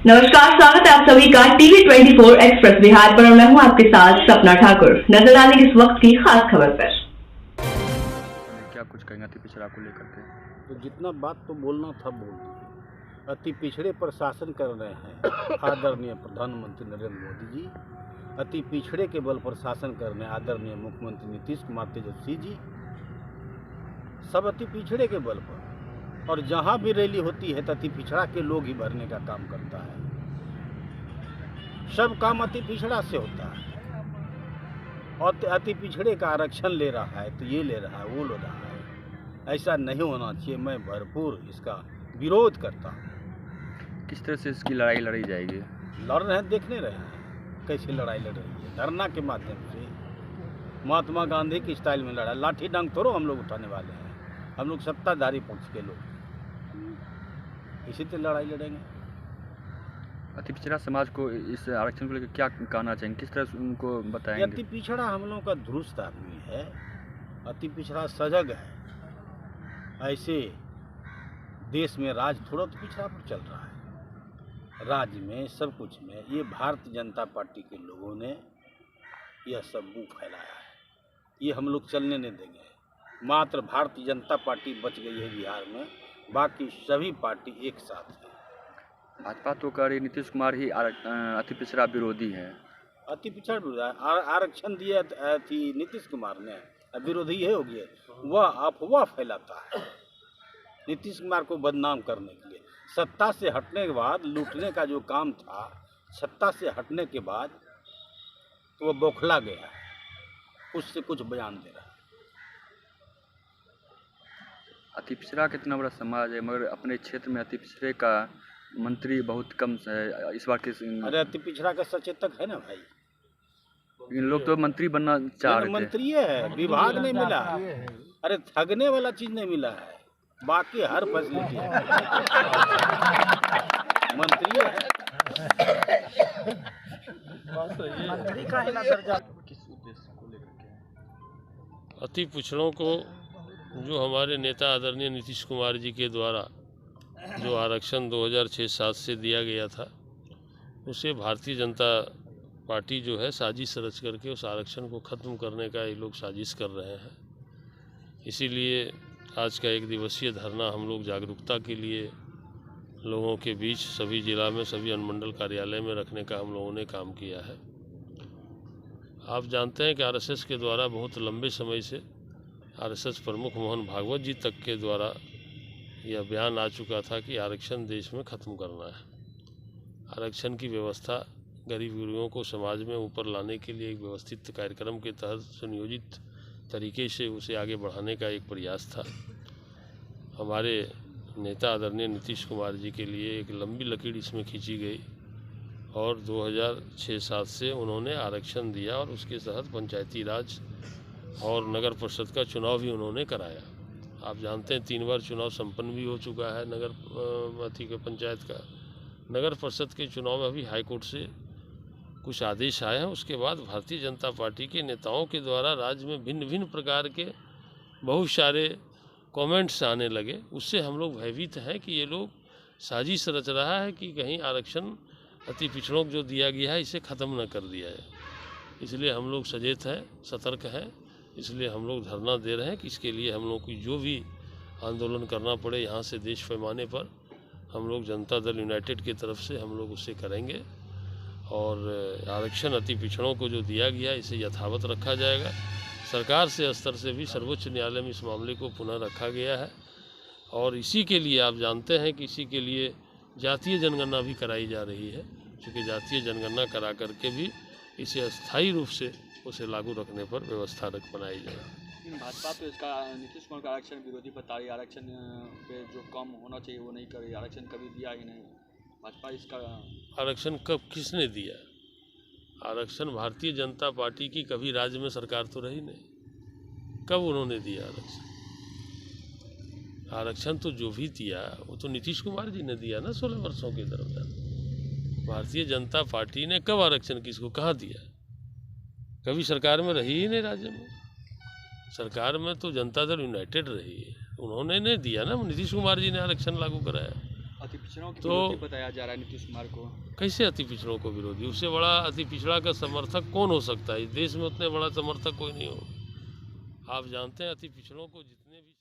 नमस्कार, स्वागत है आप सभी का टीवी 24 एक्सप्रेस बिहार पर। मैं हूं आपके साथ सपना ठाकुर। नजर डालें इस वक्त की खास खबर पर। क्या कुछ कहेंगे अति पिछड़ा को लेकर के? तो जितना बात तो बोलना था बोल दिए। अति पिछड़े पर शासन कर रहे हैं आदरणीय प्रधानमंत्री नरेंद्र मोदी जी। अति पिछड़े के बल पर शासन कर रहे हैं आदरणीय मुख्यमंत्री नीतीश कुमार तेजस्वी जी। सब अति पिछड़े के बल पर, और जहाँ भी रैली होती है तो अति पिछड़ा के लोग ही भरने का काम करता है। सब काम अति पिछड़ा से होता है, और अति पिछड़े का आरक्षण ले रहा है तो ये ले रहा है, वो ले रहा है। ऐसा नहीं होना चाहिए। मैं भरपूर इसका विरोध करता हूँ। किस तरह से इसकी लड़ाई लड़ी जाएगी? लड़ रहे हैं, देखने रहे हैं कैसे लड़ाई लड़ रही है। धरना के माध्यम से महात्मा गांधी की स्टाइल में लड़ा। लाठी डंग थोड़ो हम लोग उठाने वाले हैं। हम लोग सत्ताधारी पक्ष के लोग, इसी तरह लड़ाई लड़ेंगे। अति पिछड़ा समाज को इस आरक्षण को लेकर क्या कहना चाहेंगे, किस तरह से उनको बताएंगे? अति पिछड़ा हम लोगों का दुरुस्त आदमी है। अति पिछड़ा सजग है। ऐसे देश में राज थोड़ा तो पिछड़ा पर चल रहा है। राज्य में सब कुछ में ये भारतीय जनता पार्टी के लोगों ने यह सब बू फैलाया है। ये हम लोग चलने नहीं देंगे। मात्र भारतीय जनता पार्टी बच गई है बिहार में, बाकी सभी पार्टी एक साथ है। भाजपा तो कह रही नीतीश कुमार ही अति पिछड़ा विरोधी है। अति पिछड़ा आरक्षण दिया थी नीतीश कुमार ने, विरोधी है हो गया। वह अफवाह फैलाता है नीतीश कुमार को बदनाम करने के लिए। सत्ता से हटने के बाद लूटने का जो काम था, सत्ता से हटने के बाद तो वह बौखला गया, उससे कुछ बयान दे रहा है। अति पिछड़ा कितना बड़ा समाज है, मगर अपने क्षेत्र में अति पिछड़े का मंत्री बहुत कम है इस बार के। अरे अति पिछड़ा का सचेतक है ना भाई। इन लोग तो मंत्री बनना चाह रहे थे। मंत्री है, विभाग नहीं मिला। अरे ठगने वाला चीज नहीं मिला है, बाकी हर फैसिलिटी है। मंत्री है। मंत्री का है ना दर्जा। किस उद्देश्य को लेकर के? अति पिछड़ों को जो हमारे नेता आदरणीय नीतीश कुमार जी के द्वारा जो आरक्षण 2006-07 से दिया गया था, उसे भारतीय जनता पार्टी जो है साजिश रच करके उस आरक्षण को ख़त्म करने का ये लोग साजिश कर रहे हैं। इसीलिए आज का एक दिवसीय धरना हम लोग जागरूकता के लिए लोगों के बीच सभी जिला में, सभी अनुमंडल कार्यालय में रखने का हम लोगों ने काम किया है। आप जानते हैं कि आरएसएस के द्वारा बहुत लंबे समय से आरएसएस प्रमुख मोहन भागवत जी तक के द्वारा यह बयान आ चुका था कि आरक्षण देश में ख़त्म करना है। आरक्षण की व्यवस्था गरीब गुरुओं को समाज में ऊपर लाने के लिए एक व्यवस्थित कार्यक्रम के तहत सुनियोजित तरीके से उसे आगे बढ़ाने का एक प्रयास था। हमारे नेता आदरणीय नीतीश कुमार जी के लिए एक लंबी लकीर इसमें खींची गई, और 2006-07 से उन्होंने आरक्षण दिया, और उसके तहत पंचायती राज और नगर परिषद का चुनाव भी उन्होंने कराया। आप जानते हैं 3 बार चुनाव संपन्न भी हो चुका है नगर पंचायत का। नगर परिषद के चुनाव में अभी हाईकोर्ट से कुछ आदेश आए हैं। उसके बाद भारतीय जनता पार्टी के नेताओं के द्वारा राज्य में भिन्न भिन्न प्रकार के बहुत सारे कमेंट्स आने लगे। उससे हम लोग भयभीत हैं कि ये लोग साजिश रच रहा है कि कहीं आरक्षण अति पिछड़ों को जो दिया गया है इसे ख़त्म न कर दिया जाए। इसलिए हम लोग सचेत हैं, सतर्क हैं। इसलिए हम लोग धरना दे रहे हैं कि इसके लिए हम लोग को जो भी आंदोलन करना पड़े यहाँ से देश पैमाने पर, हम लोग जनता दल यूनाइटेड की तरफ से हम लोग उसे करेंगे। और आरक्षण अति पिछड़ों को जो दिया गया इसे यथावत रखा जाएगा। सरकार से स्तर से भी सर्वोच्च न्यायालय में इस मामले को पुनः रखा गया है, और इसी के लिए आप जानते हैं कि इसी के लिए जातीय जनगणना भी कराई जा रही है। क्योंकि जातीय जनगणना करा करके भी इसे अस्थायी रूप से उसे लागू रखने पर व्यवस्था बनाई जाए। भाजपा तो इसका नीतीश कुमार का आरक्षण विरोधी बता रही है। आरक्षण पे जो कम होना चाहिए वो नहीं कर रही। आरक्षण कभी दिया ही नहीं भाजपा। इसका आरक्षण कब किसने दिया? आरक्षण भारतीय जनता पार्टी की कभी राज्य में सरकार तो रही नहीं। कब उन्होंने दिया आरक्षण? आरक्षण तो जो भी दिया वो तो नीतीश कुमार जी ने दिया ना 16 वर्षों के दरमियान। भारतीय जनता पार्टी ने कब आरक्षण किसको कहाँ दिया? कभी सरकार में रही ही नहीं। राज्य में सरकार में तो जनता दल यूनाइटेड रही है, उन्होंने नहीं दिया ना। नीतीश कुमार जी ने आरक्षण लागू कराया। अति पिछड़ों के तो विरोधी बताया जा रहा है नीतीश कुमार को। कैसे अति पिछड़ों को विरोधी? उससे बड़ा अति पिछड़ा का समर्थक कौन हो सकता है? इस देश में उतने बड़ा समर्थक कोई नहीं हो। आप जानते हैं अति पिछड़ों को जितने भी